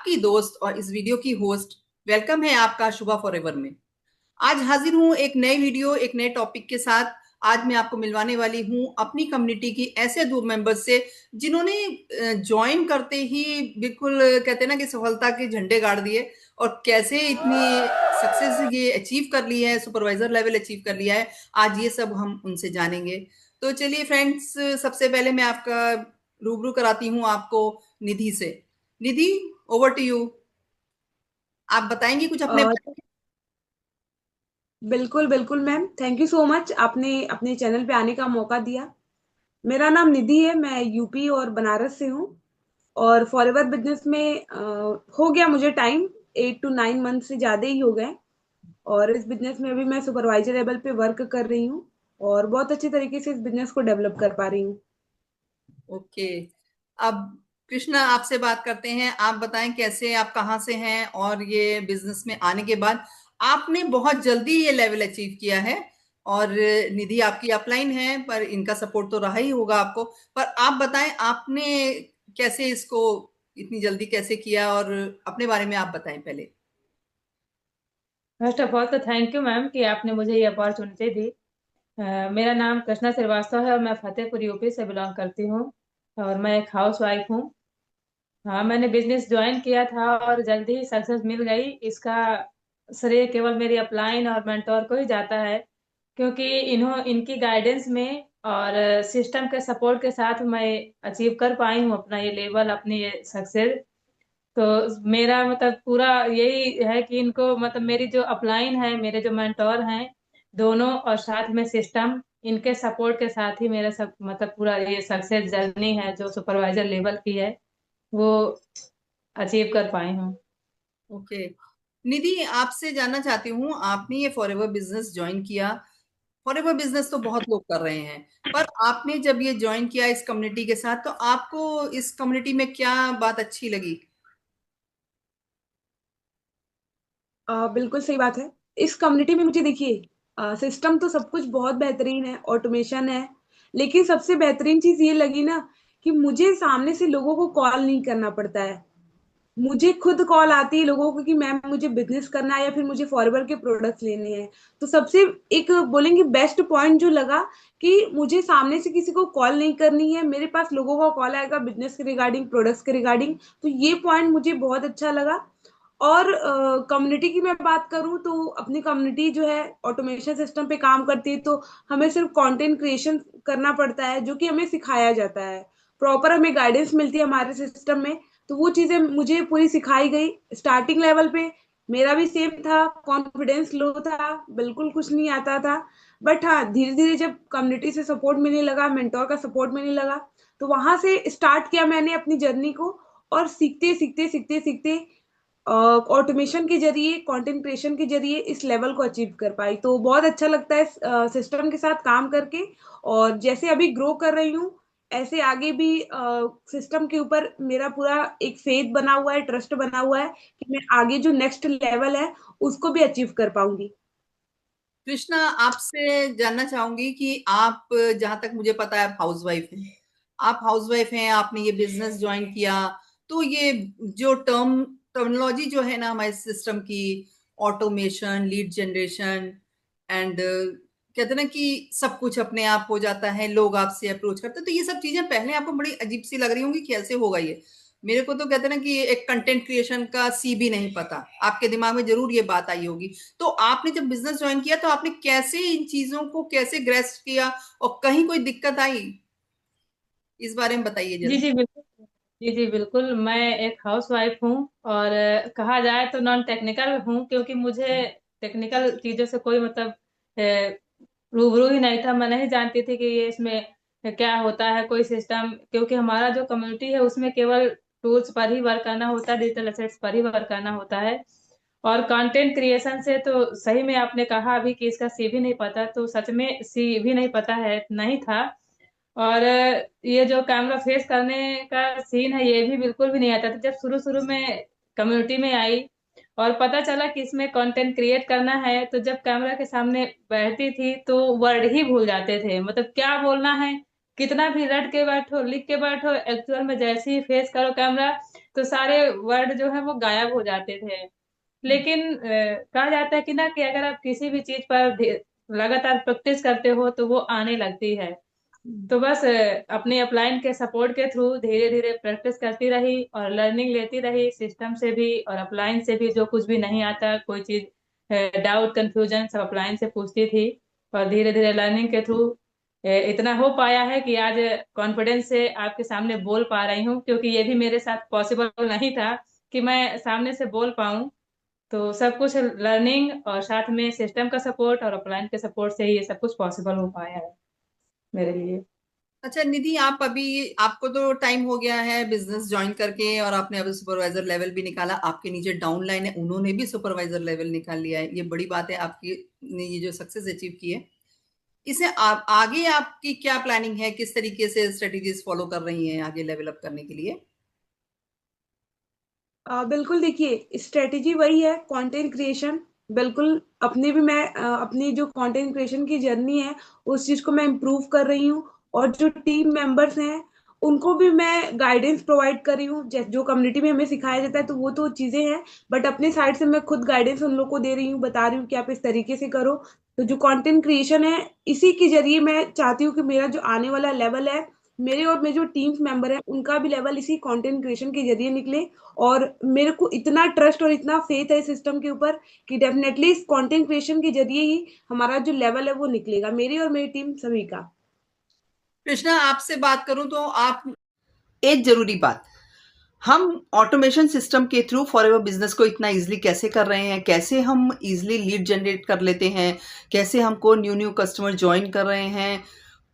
आपकी दोस्त और इस वीडियो की होस्ट। वेलकम है आपका शुभा फॉरएवर में। आज हाजिर हूं एक नए वीडियो एक नए टॉपिक के साथ। आज मैं आपको मिलवाने वाली हूं अपनी कम्युनिटी की ऐसे दो मेंबर्स से जिन्होंने ज्वाइन करते ही बिल्कुल कहते हैं ना कि सफलता के झंडे गाड़ दिए और कैसे इतनी सक्सेस ये अचीव कर ली है, सुपरवाइजर लेवल अचीव कर लिया है। आज ये सब हम उनसे जानेंगे। तो चलिए फ्रेंड्स, सबसे पहले मैं आपका रूबरू कराती हूँ आपको निधि से। निधि, ओवर टू यू। आप बताएंगी कुछ अपने अ, बारे बिल्कुल बिल्कुल ma'am, thank you so much, आपने अपने चैनल पे आने का मौका दिया। मेरा नाम निधि है, मैं यूपी और बनारस से हूँ। और फॉरएवर बिजनेस में हो गया मुझे टाइम, 8 to 9 मंथ से ज़्यादा ही हो गए। और इस बिजनेस में अभी मैं सुपरवाइजर लेवल पे वर्क कर रही हूँ और बहुत अच्छे तरीके से इस बिजनेस को डेवलप कर पा रही हूँ। में? ओके। अब कृष्णा आपसे बात करते हैं। आप बताएं कैसे, आप कहाँ से हैं और ये बिजनेस में आने के बाद आपने बहुत जल्दी ये लेवल अचीव किया है। और निधि आपकी अपलाइन है पर इनका सपोर्ट तो रहा ही होगा आपको। पर आप बताएं आपने कैसे इसको इतनी जल्दी कैसे किया, और अपने बारे में आप बताएं पहले। फर्स्ट ऑफ ऑल तो थैंक यू मैम कि आपने मुझे ये अपॉर्चुनिटी दी। मेरा नाम कृष्णा श्रीवास्तव है और मैं फतेहपुर यूपी से बिलोंग करती हूँ और मैं एक हाउस वाइफ हूँ। हाँ, मैंने बिजनेस ज्वाइन किया था और जल्दी ही सक्सेस मिल गई। इसका श्रेय केवल मेरी अपलाइन और मेंटोर को ही जाता है, क्योंकि इनकी गाइडेंस में और सिस्टम के सपोर्ट के साथ मैं अचीव कर पाई हूँ अपना ये लेवल, अपनी ये सक्सेस। तो मेरा मतलब पूरा यही है कि इनको मतलब मेरी जो अपलाइन है, मेरे जो मेंटोर हैं दोनों, और साथ में सिस्टम, इनके सपोर्ट के साथ ही मेरा सब मतलब पूरा ये सक्सेस जर्नी है जो सुपरवाइजर लेवल की है वो अचीव कर पाई हूँ। ओके। निधि, आपसे जानना चाहती हूँ, आपने ये फॉरएवर बिजनेस ज्वाइन किया। फॉरएवर बिजनेस तो बहुत लोग कर रहे हैं, पर आपने जब ये ज्वाइन किया इस कम्युनिटी के साथ तो आपको इस कम्युनिटी में क्या बात अच्छी लगी? बिल्कुल सही बात है। इस कम्युनिटी में मुझे देखिए, सिस्टम तो सब कुछ बहुत बेहतरीन है, ऑटोमेशन है। लेकिन सबसे बेहतरीन चीज ये लगी ना कि मुझे सामने से लोगों को कॉल नहीं करना पड़ता है। मुझे खुद कॉल आती है लोगों को कि मैम मुझे बिजनेस करना है या फिर मुझे फॉरएवर के प्रोडक्ट्स लेने हैं। तो सबसे एक बोलेंगे बेस्ट पॉइंट जो लगा कि मुझे सामने से किसी को कॉल नहीं करनी है, मेरे पास लोगों का कॉल आएगा बिजनेस के रिगार्डिंग, प्रोडक्ट्स के रिगार्डिंग। तो ये पॉइंट मुझे बहुत अच्छा लगा। और कम्युनिटी की मैं बात करूं तो अपनी कम्युनिटी जो है ऑटोमेशन सिस्टम पे काम करती है, तो हमें सिर्फ कंटेंट क्रिएशन करना पड़ता है जो कि हमें सिखाया जाता है। प्रॉपर हमें गाइडेंस मिलती है हमारे सिस्टम में। तो वो चीजें मुझे पूरी सिखाई गई। स्टार्टिंग लेवल पे मेरा भी सेम था, कॉन्फिडेंस लो था, बिल्कुल कुछ नहीं आता था। बट हाँ, धीरे धीरे जब कम्युनिटी से सपोर्ट मिलने लगा, मेंटोर का सपोर्ट मिलने लगा, तो वहां से स्टार्ट किया मैंने अपनी जर्नी को। और सीखते सीखते सीखते सीखते ऑटोमेशन के जरिए, कंटेंट क्रिएशन के जरिए इस लेवल को अचीव कर पाई। तो बहुत अच्छा लगता है सिस्टम के साथ काम करके। और जैसे अभी ग्रो कर रही हूँ, ऐसे आगे भी सिस्टम के ऊपर मेरा पूरा एक फेथ बना हुआ है, ट्रस्ट बना हुआ है कि मैं आगे जो नेक्स्ट लेवल है उसको भी अचीव कर पाऊंगी। कृष्णा, आपसे जानना चाहूंगी कि आप, जहां तक मुझे पता है, आप हाउसवाइफ हैं। आप हाउसवाइफ हैं, आपने ये बिजनेस ज्वाइन किया। तो ये जो टर्मिनोलॉजी जो है ना हमारे सिस्टम की, ऑटोमेशन, लीड जनरेशन एंड कहते हैं ना कि सब कुछ अपने आप हो जाता है, लोग आपसे अप्रोच करते हैं, तो ये सब चीजें पहले आपको बड़ी अजीब सी लग रही होंगी, कैसे होगा ये। मेरे को तो कहते हैं ना कि एक कंटेंट क्रिएशन का सी भी नहीं पता। आपके दिमाग में जरूर ये बात आई होगी। तो आपने जब बिजनेस ज्वाइन किया तो आपने कैसे इन चीजों को कैसे ग्रेस्प किया, और कहीं कोई दिक्कत आई? इस बारे में बताइए जी जरा। जी बिल्कुल। जी जी बिल्कुल, मैं एक हाउस वाइफ हूँ और कहा जाए तो नॉन टेक्निकल हूँ, क्योंकि मुझे टेक्निकल चीजों से कोई मतलब रूबरू ही नहीं था। मैं नहीं जानती थी कि ये इसमें क्या होता है कोई सिस्टम, क्योंकि हमारा जो कम्युनिटी है उसमें केवल टूल्स पर ही वर्क करना होता है, डिजिटल एसेट्स पर ही वर्क करना होता है। और कंटेंट क्रिएशन से तो सही में आपने कहा अभी कि इसका सी भी नहीं पता, तो सच में सी भी नहीं पता है, नहीं था। और ये जो कैमरा फेस करने का सीन है ये भी बिल्कुल भी नहीं आता था जब शुरू शुरू में कम्युनिटी में आई। और पता चला कि इसमें कंटेंट क्रिएट करना है, तो जब कैमरा के सामने बैठती थी तो वर्ड ही भूल जाते थे, मतलब क्या बोलना है। कितना भी रट के बैठो, लिख के बैठो, एक्चुअल में जैसे ही फेस करो कैमरा, तो सारे वर्ड जो है वो गायब हो जाते थे। लेकिन कहा जाता है कि ना कि अगर आप किसी भी चीज पर लगातार प्रैक्टिस करते हो तो वो आने लगती है। तो बस अपने अपलाइन के सपोर्ट के थ्रू धीरे धीरे प्रैक्टिस करती रही और लर्निंग लेती रही सिस्टम से भी और अपलाइन से भी। जो कुछ भी नहीं आता कोई चीज डाउट कंफ्यूजन सब अपलाइन से पूछती थी और धीरे धीरे लर्निंग के थ्रू इतना हो पाया है कि आज कॉन्फिडेंस से आपके सामने बोल पा रही हूँ, क्योंकि ये भी मेरे साथ पॉसिबल नहीं था कि मैं सामने से बोल पाऊँ। तो सब कुछ लर्निंग और साथ में सिस्टम का सपोर्ट और अपलाइन के सपोर्ट से ही ये सब कुछ पॉसिबल हो पाया है मेरे लिए। अच्छा निधि, आप अभी, आपको तो टाइम हो गया है बिजनेस ज्वाइन करके और आपने अभी सुपरवाइजर लेवल भी निकाला, आपके नीचे डाउन लाइन है उन्होंने भी सुपरवाइजर लेवल निकाल लिया है, ये बड़ी बात है आपकी ने ये जो सक्सेस अचीव की है। इसे आगे आपकी क्या प्लानिंग है, किस तरीके से स्ट्रेटेजीज फॉलो कर रही हैं आगे लेवल अप करने के लिए? बिल्कुल देखिए, स्ट्रेटेजी वही है, कंटेंट क्रिएशन। बिल्कुल अपनी भी मैं अपनी जो कंटेंट क्रिएशन की जर्नी है उस चीज को मैं इम्प्रूव कर रही हूँ। और जो टीम मेंबर्स हैं उनको भी मैं गाइडेंस प्रोवाइड कर रही हूँ। जो कम्युनिटी में हमें सिखाया जाता है तो वो तो चीजें हैं, बट अपने साइड से मैं खुद गाइडेंस उन लोग को दे रही हूँ, बता रही हूँ कि आप इस तरीके से करो। तो जो कंटेंट क्रिएशन है, इसी के जरिए मैं चाहती हूँ कि मेरा जो आने वाला लेवल है, मेरे और मेरे जो टीम्स मेंबर हैं उनका भी लेवल इसी कंटेंट क्रिएशन के जरिए निकले। और मेरे को इतना ट्रस्ट और इतना फेथ है सिस्टम के ऊपर कि डेफिनेटली इस कंटेंट क्रिएशन के जरिए ही हमारा जो लेवल है वो निकलेगा, मेरी और मेरी टीम सभी का। कृष्णा, आपसे बात करूं तो आप, एक जरूरी बात, हम ऑटोमेशन सिस्टम के थ्रू फॉरएवर बिजनेस को इतना इजीली कैसे कर रहे हैं, कैसे हम इजीली लीड जनरेट कर लेते हैं, कैसे हमको न्यू न्यू कस्टमर ज्वाइन कर रहे हैं,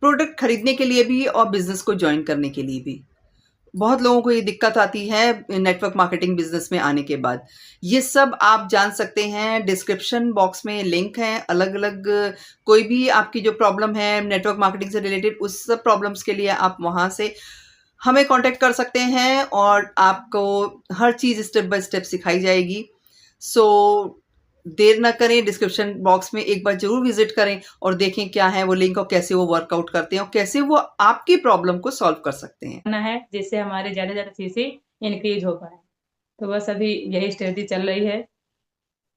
प्रोडक्ट खरीदने के लिए भी और बिजनेस को ज्वाइन करने के लिए भी। बहुत लोगों को ये दिक्कत आती है नेटवर्क मार्केटिंग बिजनेस में आने के बाद। ये सब आप जान सकते हैं, डिस्क्रिप्शन बॉक्स में लिंक है अलग अलग। कोई भी आपकी जो प्रॉब्लम है नेटवर्क मार्केटिंग से रिलेटेड, उस सब प्रॉब्लम्स के लिए आप वहाँ से हमें कांटेक्ट कर सकते हैं और आपको हर चीज़ स्टेप बाय स्टेप सिखाई जाएगी। सो देर ना करें, डिस्क्रिप्शन बॉक्स में एक बार ज़रूर विज़िट करें और देखें क्या है वो लिंक और कैसे वो वर्कआउट करते हैं और कैसे वो आपकी प्रॉब्लम को सॉल्व कर सकते हैं। करना है जिससे हमारे ज्यादा से ज्यादा चीजें इंक्रीज हो पाए। तो बस अभी यही स्ट्रेटजी चल रही है।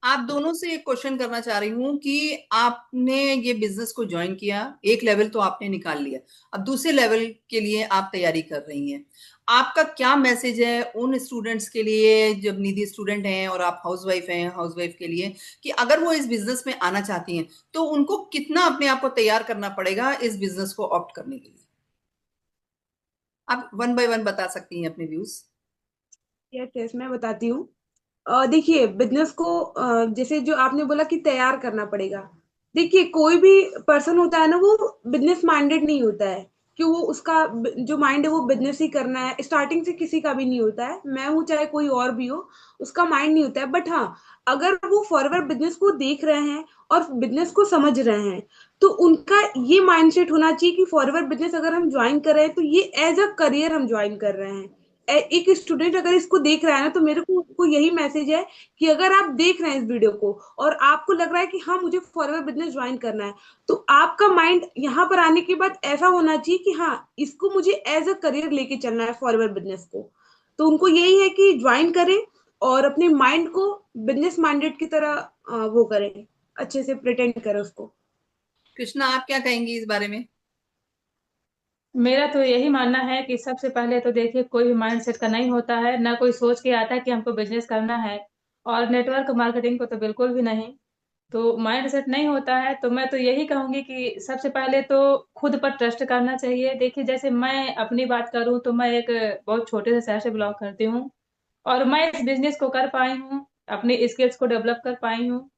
आप दोनों से एक क्वेश्चन करना चाह रही हूँ कि आपने ये बिजनेस को ज्वाइन किया, एक लेवल तो आपने निकाल लिया, अब दूसरे लेवल के लिए आप तैयारी कर रही हैं। आपका क्या मैसेज है उन स्टूडेंट्स के लिए, जब निधि स्टूडेंट हैं और आप हाउसवाइफ हैं, हाउसवाइफ के लिए, कि अगर वो इस बिजनेस में आना चाहती हैं तो उनको कितना अपने आप को तैयार करना पड़ेगा इस बिजनेस को ऑप्ट करने के लिए? आप वन बाय वन बता सकती हैं अपने व्यूज। यस यस, मैं बताती हूँ। देखिए, बिजनेस को जैसे जो आपने बोला कि तैयार करना पड़ेगा। देखिए, कोई भी पर्सन होता है ना, वो बिजनेस माइंडेड नहीं होता है कि वो उसका जो माइंड है वो बिजनेस ही करना है। स्टार्टिंग से किसी का भी नहीं होता है, मैं हूँ चाहे कोई और भी हो, उसका माइंड नहीं होता है। बट हाँ, अगर वो फॉरवर्ड बिजनेस को देख रहे हैं और बिजनेस को समझ रहे हैं, तो उनका ये माइंडसेट होना चाहिए कि फॉरवर्ड बिजनेस अगर हम ज्वाइन कर रहे हैं तो ये एज अ करियर हम ज्वाइन कर रहे हैं। एक स्टूडेंट अगर इसको देख रहा है ना, तो मेरे को यही मैसेज है कि अगर आप देख रहे हैं इस वीडियो को और आपको लग रहा है कि हाँ मुझे फॉरवर्ड बिजनेस ज्वाइन करना है, तो आपका माइंड यहाँ पर आने के बाद ऐसा होना चाहिए कि हाँ, इसको मुझे एज अ करियर लेके चलना है फॉरवर्ड बिजनेस को। तो उनको यही है कि ज्वाइन करें और अपने माइंड को बिजनेस माइंडेड की तरह वो करें, अच्छे से प्रिटेंड करें उसको। कृष्णा, आप क्या कहेंगी इस बारे में? मेरा तो यही मानना है कि सबसे पहले तो देखिए कोई भी माइंड सेट का नहीं होता है, ना कोई सोच के आता है कि हमको बिजनेस करना है। और नेटवर्क मार्केटिंग को तो बिल्कुल भी नहीं। तो माइंड सेट नहीं होता है तो मैं तो यही कहूंगी कि सबसे पहले तो खुद पर ट्रस्ट करना चाहिए। देखिए जैसे मैं अपनी बात करूं तो मैं एक बहुत छोटे से शहर से बिलोंग करती हूँ और मैं इस बिजनेस को कर पाई हूँ, अपनी स्किल्स को डेवलप कर पाई हूँ।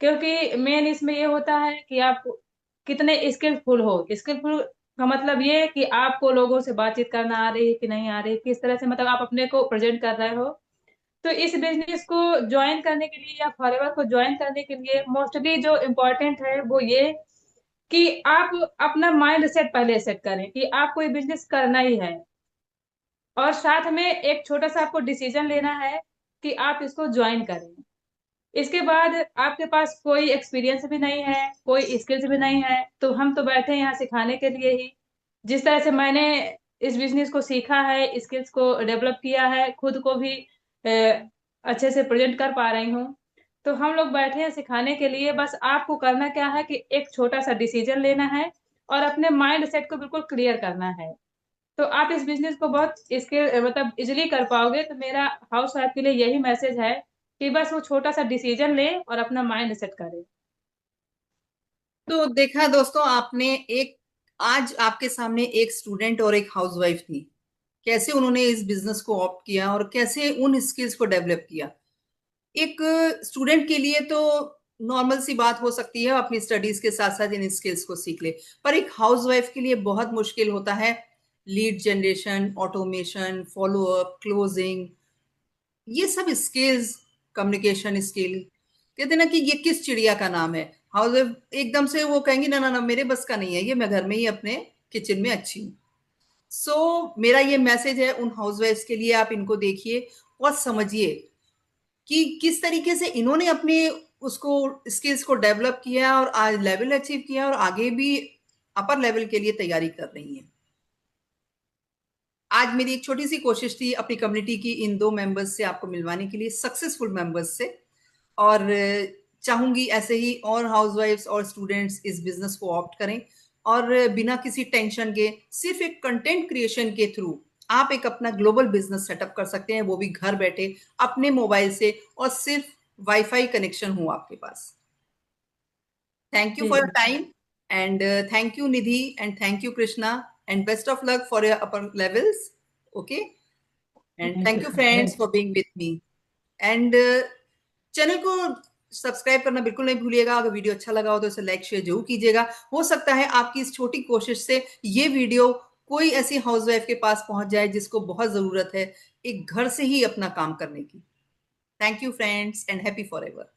क्योंकि मेन इसमें ये होता है कि आप कितने स्किलफुल हो। स्किलफुल का मतलब ये कि आपको लोगों से बातचीत करना आ रही है कि नहीं आ रही, किस तरह से मतलब आप अपने को प्रेजेंट कर रहे हो। तो इस बिजनेस को ज्वाइन करने के लिए या फॉरएवर को ज्वाइन करने के लिए मोस्टली जो इम्पोर्टेंट है वो ये कि आप अपना माइंड सेट पहले सेट करें कि आपको ये बिजनेस करना ही है। और साथ में एक छोटा सा आपको डिसीजन लेना है कि आप इसको ज्वाइन करें। इसके बाद आपके पास कोई एक्सपीरियंस भी नहीं है, कोई स्किल्स भी नहीं है, तो हम तो बैठे हैं यहाँ सिखाने के लिए ही। जिस तरह से मैंने इस बिजनेस को सीखा है, स्किल्स को डेवलप किया है, खुद को भी अच्छे से प्रेजेंट कर पा रही हूँ। तो हम लोग बैठे हैं सिखाने के लिए। बस आपको करना क्या है कि एक छोटा सा डिसीजन लेना है और अपने माइंड सेट को बिल्कुल क्लियर करना है। तो आप इस बिजनेस को बहुत इसके मतलब इजिली कर पाओगे। तो मेरा हाउस वाइफ के लिए यही मैसेज है कि बस वो छोटा सा डिसीजन ले और अपना माइंड सेट करे। तो देखा दोस्तों, आपने एक आज आपके सामने एक स्टूडेंट और एक हाउसवाइफ थी, कैसे उन्होंने इस बिजनेस को ऑप्ट किया और कैसे उन स्किल्स को डेवलप किया। एक स्टूडेंट के लिए तो नॉर्मल सी बात हो सकती है, अपनी स्टडीज के साथ साथ इन स्किल्स को सीख ले, पर एक हाउसवाइफ के लिए बहुत मुश्किल होता है lead generation, automation, follow up, closing, ये सब स्किल्स, कम्युनिकेशन स्किल। कहते हैं ना कि ये किस चिड़िया का नाम है। हाउस एकदम से वो कहेंगी ना ना ना मेरे बस का नहीं है ये, मैं घर में ही अपने किचन में अच्छी हूँ। सो मेरा ये मैसेज है उन हाउसवाइफ्स के लिए, आप इनको देखिए और समझिए कि किस तरीके से इन्होंने अपने उसको स्किल्स को डेवलप किया और आज लेवल अचीव किया और आगे भी अपर लेवल के लिए तैयारी कर रही हैं। आज मेरी एक छोटी सी कोशिश थी अपनी कम्युनिटी की इन 2 मेंबर्स से आपको मिलवाने के लिए, सक्सेसफुल मेंबर्स से। और चाहूंगी ऐसे ही और हाउसवाइफ्स और स्टूडेंट्स इस बिजनेस को ऑप्ट करें और बिना किसी टेंशन के सिर्फ एक कंटेंट क्रिएशन के थ्रू आप एक अपना ग्लोबल बिजनेस सेटअप कर सकते हैं, वो भी घर बैठे अपने मोबाइल से, और सिर्फ वाईफाई कनेक्शन हो आपके पास। Thank you ji for your ji. time, and thank you Nidhi, and thank you Krishna, and best of luck for your upper levels. Okay, and thank thank you you sir, friends thank for being with me. And channel को subscribe करना बिल्कुल नहीं भूलिएगा। अगर video अच्छा लगा हो तो इसे लाइक शेयर जरूर कीजिएगा। हो सकता है आपकी इस छोटी कोशिश से ये वीडियो कोई ऐसी हाउसवाइफ के पास पहुंच जाए जिसको बहुत जरूरत है एक घर से ही अपना काम करने की। Thank you friends, and happy forever.